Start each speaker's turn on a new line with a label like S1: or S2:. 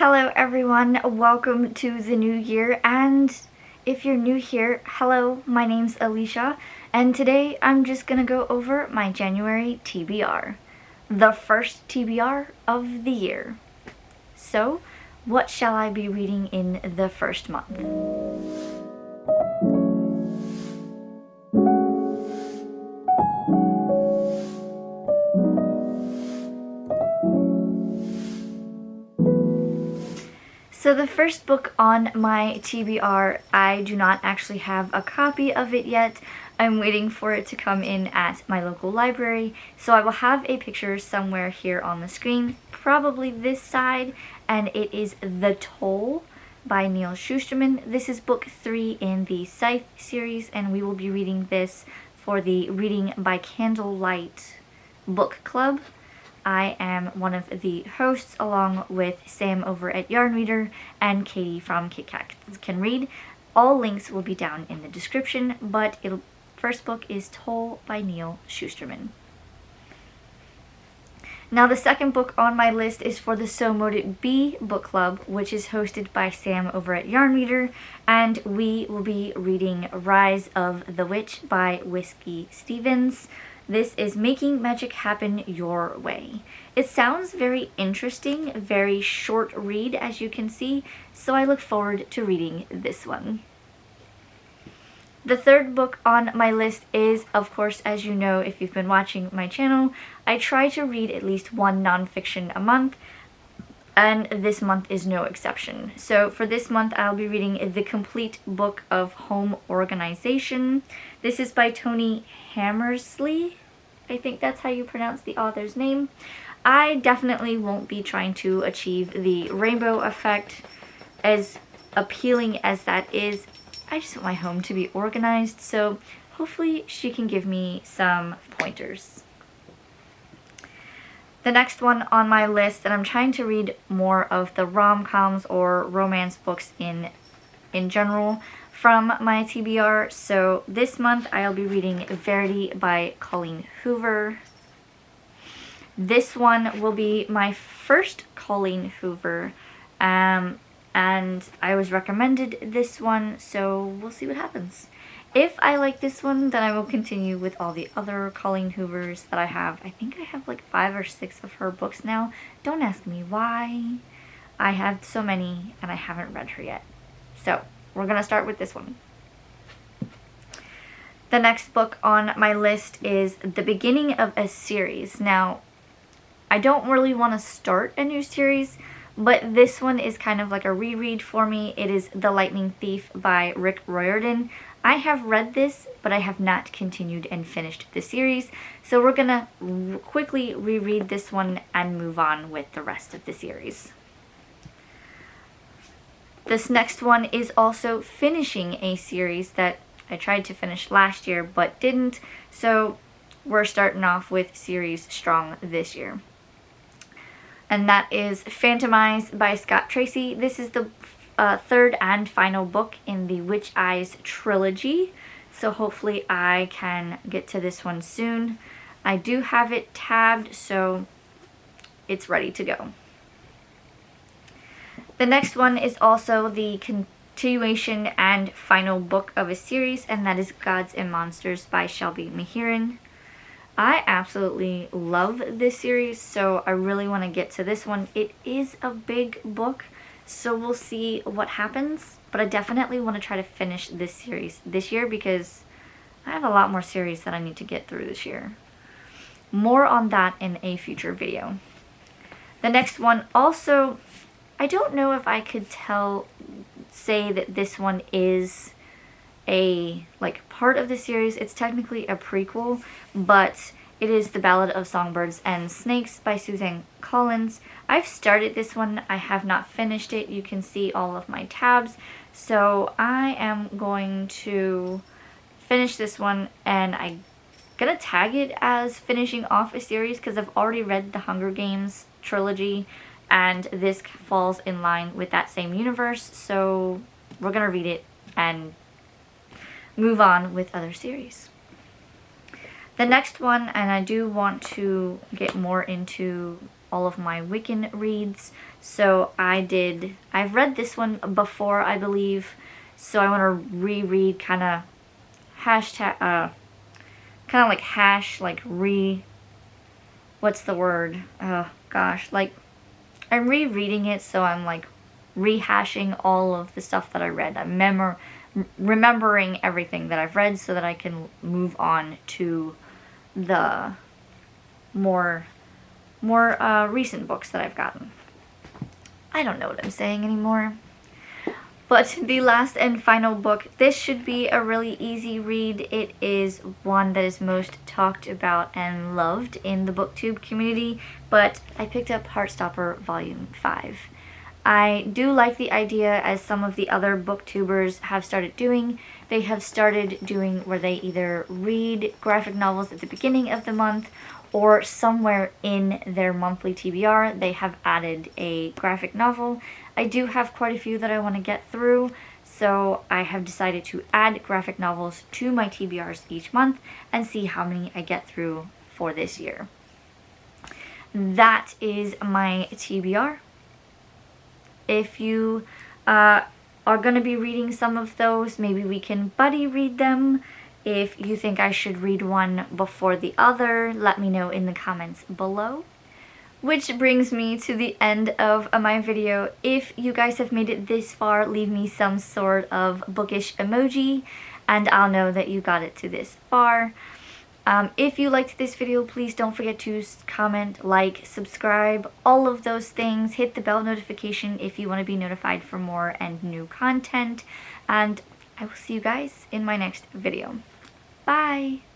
S1: Hello everyone, welcome to the new year, and if you're new here, hello, my name's Alicia, and today I'm just gonna go over my January TBR. The first TBR of the year. So, what shall I be reading in the first month? So the first book on my TBR, I do not actually have a copy of it yet. I'm waiting for it to come in at my local library, so I will have a picture somewhere here on the screen, probably this side, and it is The Toll by Neal Shusterman. This is book 3 in the Scythe series, and we will be reading this for the Reading by Candlelight book club. I am one of the hosts along with Sam over at Yarn Reader and Katie from Kit Kat Can Read. All links will be down in the description, but first book is Toll by Neal Shusterman. Now the second book on my list is for the So Mote It Be book club, which is hosted by Sam over at Yarn Reader, and we will be reading Rise of the Witch by Whiskey Stevens. This is Making Magic Happen Your Way. It sounds very interesting, very short read as you can see, so I look forward to reading this one. The third book on my list is, of course, as you know if you've been watching my channel, I try to read at least one nonfiction a month, and this month is no exception. So for this month I'll be reading The Complete Book of Home Organization. This is by Toni Hammersley. I think that's how you pronounce the author's name. I definitely won't be trying to achieve the rainbow effect. As appealing as that is, I just want my home to be organized, so hopefully she can give me some pointers. The next one on my list, and I'm trying to read more of the rom-coms or romance books in general from my TBR. So this month I'll be reading Verity by Colleen Hoover. This one will be my first Colleen Hoover, and I was recommended this one, so we'll see what happens. If I like this one, then I will continue with all the other Colleen Hoovers that I have. I think I have like 5 or 6 of her books now. Don't ask me why. I have so many and I haven't read her yet. So we're gonna start with this one. The next book on my list is the beginning of a series. Now, I don't really want to start a new series, but this one is kind of like a reread for me. It is The Lightning Thief by Riordan. I have read this, but I have not continued and finished the series, so we're gonna quickly reread this one and move on with the rest of the series. This next one is also finishing a series that I tried to finish last year but didn't, so we're starting off with series strong this year. And that is Phantomized by Tracey. This is the third and final book in the Witch Eyes trilogy, so hopefully I can get to this one soon. I do have it tabbed, so it's ready to go. The next one is also the continuation and final book of a series, and that is Gods and Monsters by Shelby Mahurin. I absolutely love this series, so I really want to get to this one. It is a big book, so we'll see what happens, but I definitely want to try to finish this series this year because I have a lot more series that I need to get through this year. More on that in a future video. The next one also, I don't know if I could say that this one is a part of the series. It's technically a prequel, but it is The Ballad of Songbirds and Snakes by Suzanne. I've started this one, I have not finished it. You can see all of my tabs, so I am going to finish this one, and I'm gonna tag it as finishing off a series because I've already read the Hunger Games trilogy, and this falls in line with that same universe, so we're gonna read it and move on with other series. The next one, and I do want to get more into all of my Wiccan reads, So I've read this one before, I believe, so I want to reread kind of what's the word? Oh gosh, like I'm rereading it, so I'm like rehashing all of the stuff that I read. I'm remembering everything that I've read so that I can move on to the more recent books that I've gotten. I don't know what I'm saying anymore. But the last and final book, this should be a really easy read. It is one that is most talked about and loved in the booktube community, but I picked up Heartstopper Volume 5. I do like the idea, as some of the other booktubers have started doing. They have started doing where they either read graphic novels at the beginning of the month, or somewhere in their monthly TBR they have added a graphic novel. I do have quite a few that I want to get through, so I have decided to add graphic novels to my TBRs each month and see how many I get through for this year. That is my TBR. If you are going to be reading some of those, maybe we can buddy read them. If you think I should read one before the other, let me know in the comments below. Which brings me to the end of my video. If you guys have made it this far, leave me some sort of bookish emoji and I'll know that you got it to this far. If you liked this video, please don't forget to comment, like, subscribe, all of those things. Hit the bell notification if you want to be notified for more and new content. And I will see you guys in my next video. Bye!